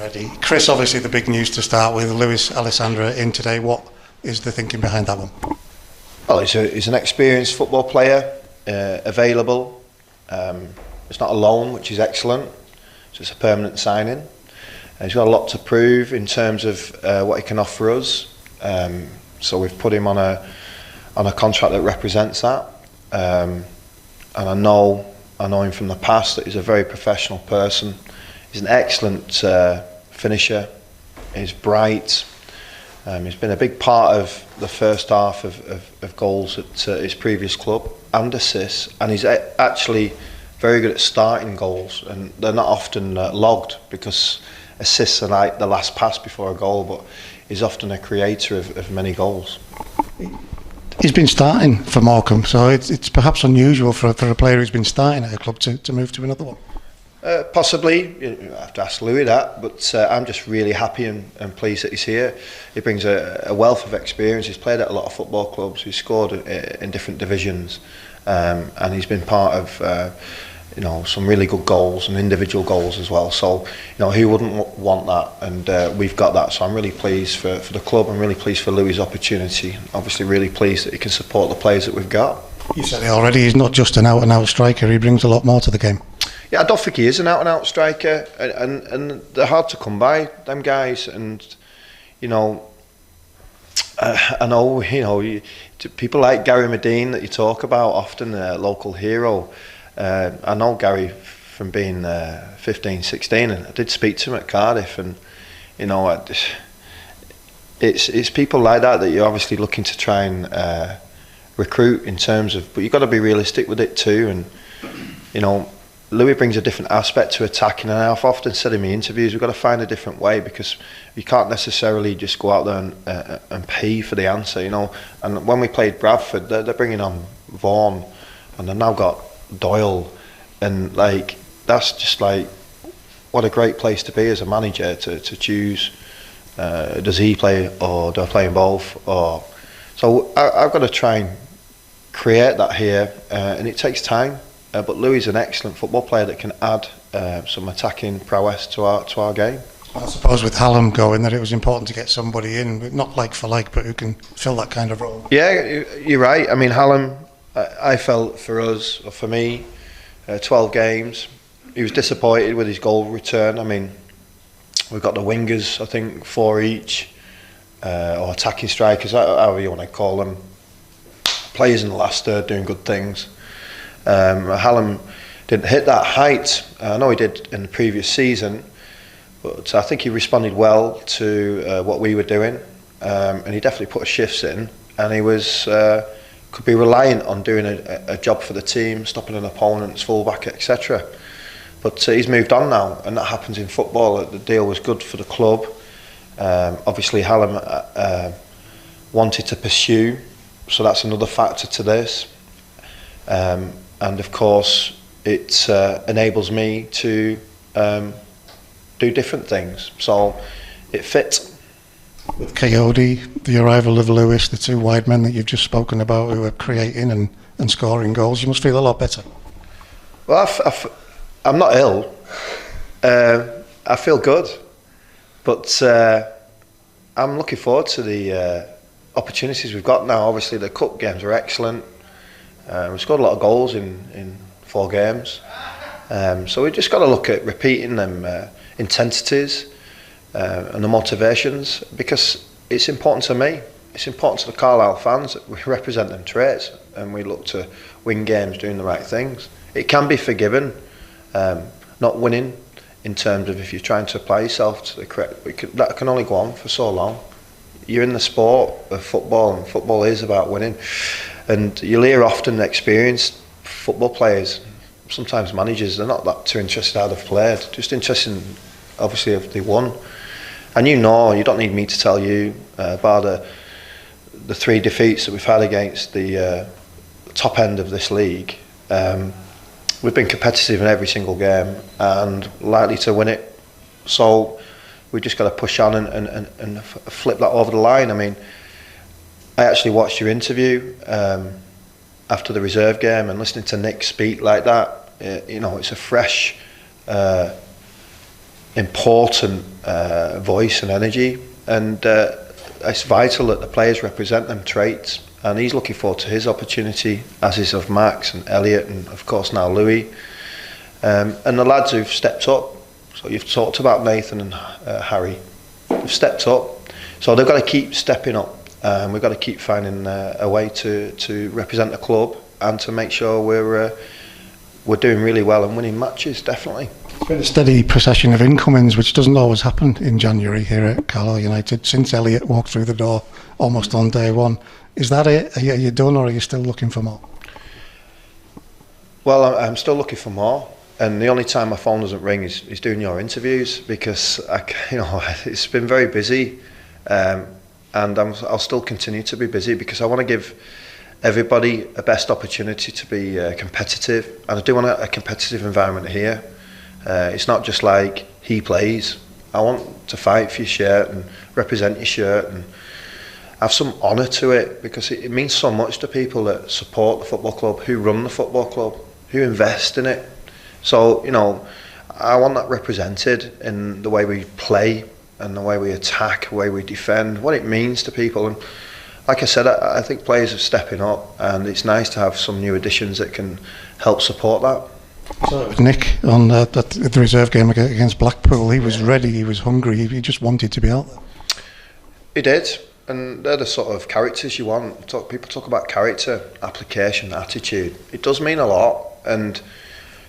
already. Chris, obviously the big news to start with, Louie, Alessandra in today. What is the thinking behind that one? Well, he's an experienced football player, available. It's not a loan, which is excellent. So it's a permanent signing. He's got a lot to prove in terms of what he can offer us. So we've put him on a contract that represents that. And I know him from the past that he's a very professional person. He's an excellent finisher. He's bright. He's been a big part of the first half of goals at his previous club and assists, and he's actually very good at starting goals, and they're not often logged because assists are like the last pass before a goal, but he's often a creator of many goals. He's been starting for Morecambe, so it's perhaps unusual for a player who's been starting at a club to move to another one. Possibly, you have to ask Louie that, but I'm just really happy and pleased that he's here. He brings a wealth of experience. He's played at a lot of football clubs. He's scored in different divisions, and he's been part of some really good goals and individual goals as well. So who wouldn't want that? And we've got that. So I'm really pleased for the club. I'm really pleased for Louie's opportunity. Obviously, really pleased that he can support the players that we've got. You said it already. He's not just an out-and-out striker. He brings a lot more to the game. Yeah, I don't think he is an out-and-out striker, and they're hard to come by, them guys. And I know people like Gary Medine that you talk about often, a local hero. I know Gary from being 15, 16, and I did speak to him at Cardiff, and it's people like that you're obviously looking to try and recruit in terms of, but you've got to be realistic with it too. And Louie brings a different aspect to attacking, and I've often said in my interviews, we've got to find a different way, because you can't necessarily just go out there and pay for the answer, And when we played Bradford, they're bringing on Vaughan, and they've now got Doyle, and that's just what a great place to be as a manager to choose. Does he play, or do I play in both? So I've got to try and create that here, and it takes time. But Louis is an excellent football player that can add some attacking prowess to our game. I suppose with Hallam going, that it was important to get somebody in, not like for like, but who can fill that kind of role. Yeah, you're right. I mean, Hallam, I felt for us, or for me, 12 games. He was disappointed with his goal return. I mean, we've got the wingers, I think, 4 each, or attacking strikers, however you want to call them. Players in the last third doing good things. Hallam didn't hit that height. I know he did in the previous season, but I think he responded well to what we were doing, and he definitely put shifts in, and he was could be reliant on doing a job for the team, stopping an opponent's fullback, etc. But he's moved on now, and that happens in football. The deal was good for the club. Obviously, Hallam wanted to pursue, so that's another factor to this. And of course, it enables me to do different things. So it fits. With Coyote, the arrival of Louie, the 2 wide men that you've just spoken about, who are creating and scoring goals, you must feel a lot better. Well, I'm not ill. I feel good. But I'm looking forward to the opportunities we've got now. Obviously, the cup games are excellent. We've scored a lot of goals in 4 games, so we've just got to look at repeating them intensities and the motivations, because it's important to me, it's important to the Carlisle fans that we represent them traits and we look to win games doing the right things. It can be forgiven, not winning, in terms of if you're trying to apply yourself to the correct, that can only go on for so long. You're in the sport of football, and football is about winning. And you'll hear often experienced football players, sometimes managers, they're not that too interested how they've played, just interested in, obviously, if they won. And you don't need me to tell you about the 3 defeats that we've had against the top end of this league. We've been competitive in every single game and likely to win it. So we just got to push on and flip that over the line. I mean, I actually watched your interview after the reserve game, and listening to Nick speak like that, it's a fresh important voice and energy, and it's vital that the players represent them traits. And he's looking forward to his opportunity, as is of Max and Elliot, and of course now Louie, and the lads who've stepped up. So you've talked about Nathan and Harry. They've stepped up, so they've got to keep stepping up. We've got to keep finding a way to represent the club and to make sure we're doing really well and winning matches, definitely. It's been a steady procession of incomings, which doesn't always happen in January here at Carlisle United. Since Elliot walked through the door almost on day one, is that it? Are you done, or are you still looking for more? Well, I'm still looking for more, and the only time my phone doesn't ring is doing your interviews, because it's been very busy, and I'll still continue to be busy because I want to give everybody a best opportunity to be competitive, and I do want a competitive environment here. It's not just like he plays. I want to fight for your shirt and represent your shirt and have some honour to it, because it means so much to people that support the football club, who run the football club, who invest in it. So, I want that represented in the way we play and the way we attack, the way we defend, what it means to people. And like I said, I think players are stepping up, and it's nice to have some new additions that can help support that. So Nick, on the reserve game against Blackpool, he was ready, he was hungry, he just wanted to be out there. He did, and they're the sort of characters you want. People talk about character, application, attitude. It does mean a lot, and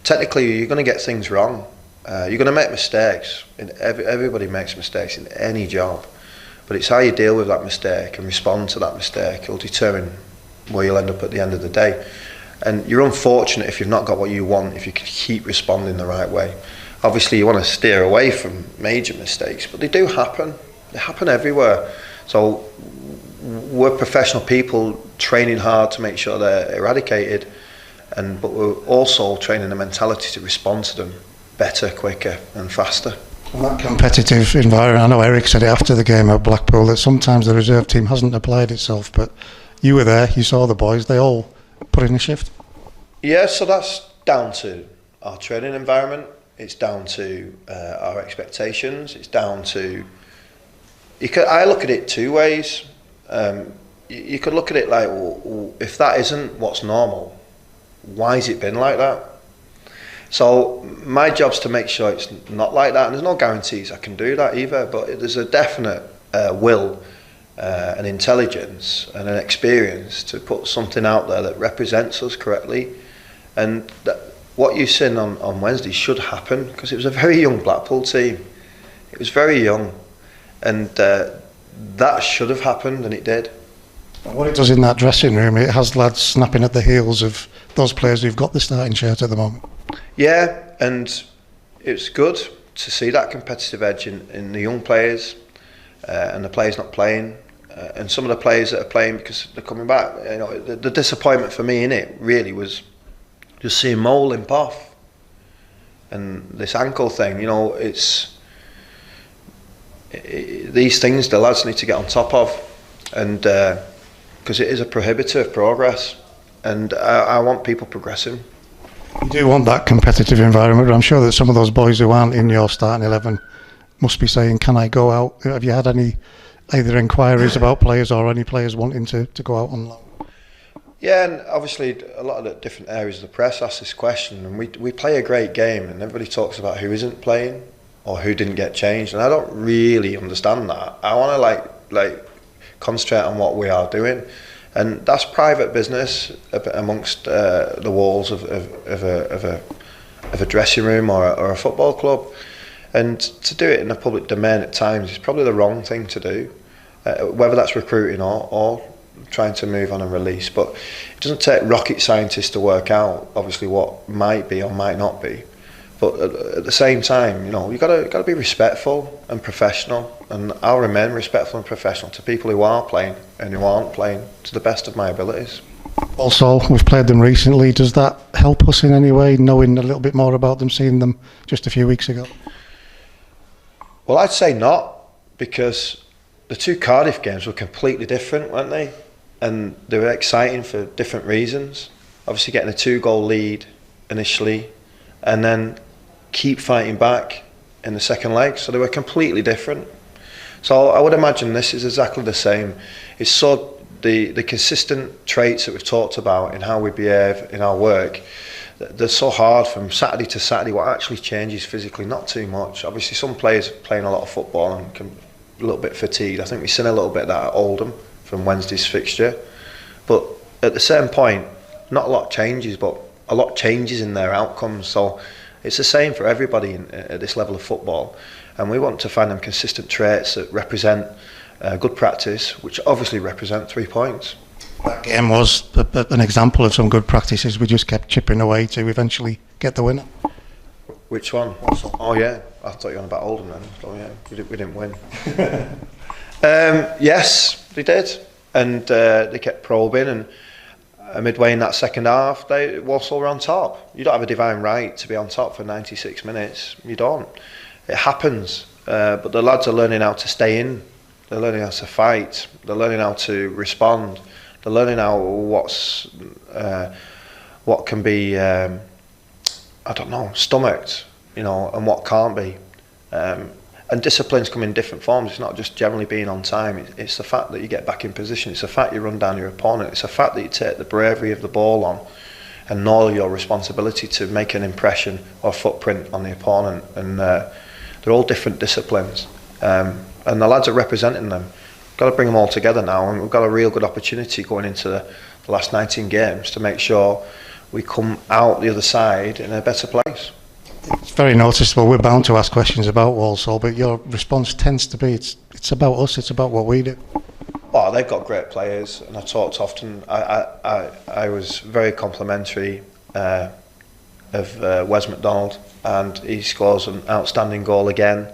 technically you're going to get things wrong. You're going to make mistakes. Everybody makes mistakes in any job, but it's how you deal with that mistake and respond to that mistake will determine where you'll end up at the end of the day. And you're unfortunate if you've not got what you want, if you can keep responding the right way. Obviously you want to steer away from major mistakes, but they do happen. They happen everywhere. So we're professional people training hard to make sure they're eradicated, but we're also training the mentality to respond to them better, quicker and faster. And that competitive environment, I know Eric said it after the game at Blackpool, that sometimes the reserve team hasn't applied itself, but you were there, you saw the boys, they all put in a shift. Yeah, so that's down to our training environment, it's down to our expectations, it's down to... I look at it two ways. You could look at it like, well, if that isn't what's normal, why has it been like that? So my job's to make sure it's not like that, and there's no guarantees I can do that either, but there's a definite will, an intelligence and an experience to put something out there that represents us correctly, and what you've seen on Wednesday should happen, because it was a very young Blackpool team. It was very young, and that should have happened, and it did. What it does in that dressing room, it has lads snapping at the heels of those players who've got the starting shirt at the moment. Yeah, and it's good to see that competitive edge in the young players, and the players not playing, and some of the players that are playing because they're coming back. The disappointment for me in it really was just seeing Mo limp off, and this ankle thing. These things the lads need to get on top of, and because it is a prohibitor of progress, and I want people progressing. You do want that competitive environment, but I'm sure that some of those boys who aren't in your starting 11 must be saying, can I go out? Have you had any either inquiries about players or any players wanting to go out on loan? Yeah, and obviously a lot of the different areas of the press ask this question, and we play a great game, and everybody talks about who isn't playing or who didn't get changed, and I don't really understand that. I want to like concentrate on what we are doing, and that's private business amongst the walls of a dressing room or a football club, and to do it in the public domain at times is probably the wrong thing to do, whether that's recruiting or trying to move on and release. But it doesn't take rocket scientists to work out obviously what might be or might not be. But at the same time, you've got to be respectful and professional, and I'll remain respectful and professional to people who are playing and who aren't playing to the best of my abilities. Also, we've played them recently. Does that help us in any way, knowing a little bit more about them, seeing them just a few weeks ago? Well, I'd say not, because the two Cardiff games were completely different, weren't they? And they were exciting for different reasons. Obviously getting a 2-goal lead initially, and then keep fighting back in the second leg, so they were completely different. So I would imagine this is exactly the same. It's so the consistent traits that we've talked about in how we behave in our work, they're so hard from Saturday to Saturday. What actually changes physically? Not too much. Obviously, some players playing a lot of football and can a little bit fatigued. I think we've seen a little bit of that at Oldham from Wednesday's fixture. But at the same point, not a lot changes, but a lot changes in their outcomes. So it's the same for everybody at this level of football. And we want to find them consistent traits that represent good practice, which obviously represent 3 points. That game was an example of some good practices. We just kept chipping away to eventually get the winner. Which one? Oh yeah, I thought you were on about Oldham then. Oh yeah, we didn't win. Yes, they did, and they kept probing, and midway in that second half, Walsall were on top. You don't have a divine right to be on top for 96 minutes. You don't. It happens, but the lads are learning how to stay in. They're learning how to fight. They're learning how to respond. They're learning how what can be stomached, and what can't be. And disciplines come in different forms. It's not just generally being on time. It's the fact that you get back in position. It's the fact you run down your opponent. It's the fact that you take the bravery of the ball on and know your responsibility to make an impression or footprint on the opponent. And they're all different disciplines. And the lads are representing them. We've got to bring them all together now, and we've got a real good opportunity going into the last 19 games to make sure we come out the other side in a better place. It's very noticeable. We're bound to ask questions about Walsall, but your response tends to be it's about us, it's about what we do. Oh, they've got great players, and I talked often. I was very complimentary of Wes McDonald, and he scores an outstanding goal again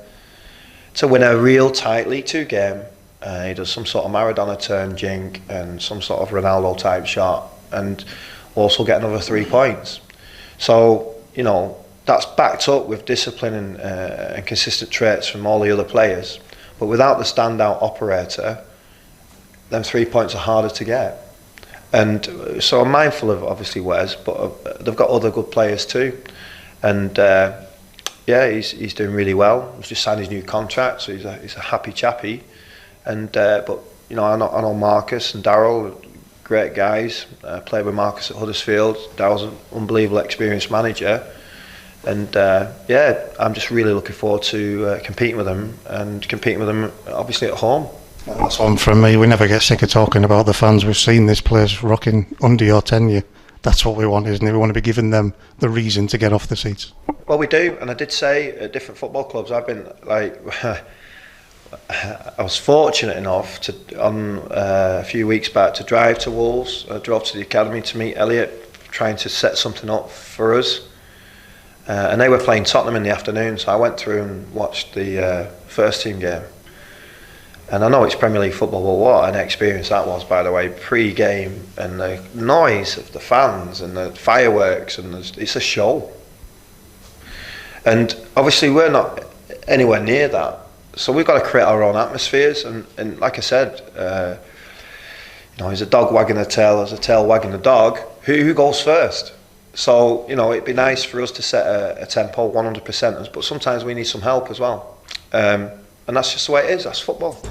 to win a real tight League Two game. He does some sort of Maradona turn jink and some sort of Ronaldo type shot, and also get another 3 points. So that's backed up with discipline and consistent traits from all the other players. But without the standout operator, them 3 points are harder to get. And so I'm mindful of obviously Wes, but they've got other good players too. And he's doing really well. He's just signed his new contract, so he's a happy chappy. And but I know Marcus and Darryl, great guys. Played with Marcus at Huddersfield. Darryl's an unbelievable experienced manager. And I'm just really looking forward to competing with them, and competing with them obviously at home. That's one from me. We never get sick of talking about the fans. We've seen this place rocking under your tenure. That's what we want, isn't it? We want to be giving them the reason to get off the seats. Well, we do, and I did say at different football clubs, I've been like, I was fortunate enough to, a few weeks back, to drive to Wolves. I drove to the academy to meet Elliot, trying to set something up for us. And they were playing Tottenham in the afternoon, so I went through and watched the first team game. And I know it's Premier League football, but what an experience that was, by the way, pre-game, and the noise of the fans and the fireworks, and it's a show. And obviously we're not anywhere near that, so we've got to create our own atmospheres. And like I said, there's a dog wagging a tail, there's a tail wagging a dog. Who goes first? So it'd be nice for us to set a tempo 100%, but sometimes we need some help as well. And that's just the way it is. That's football.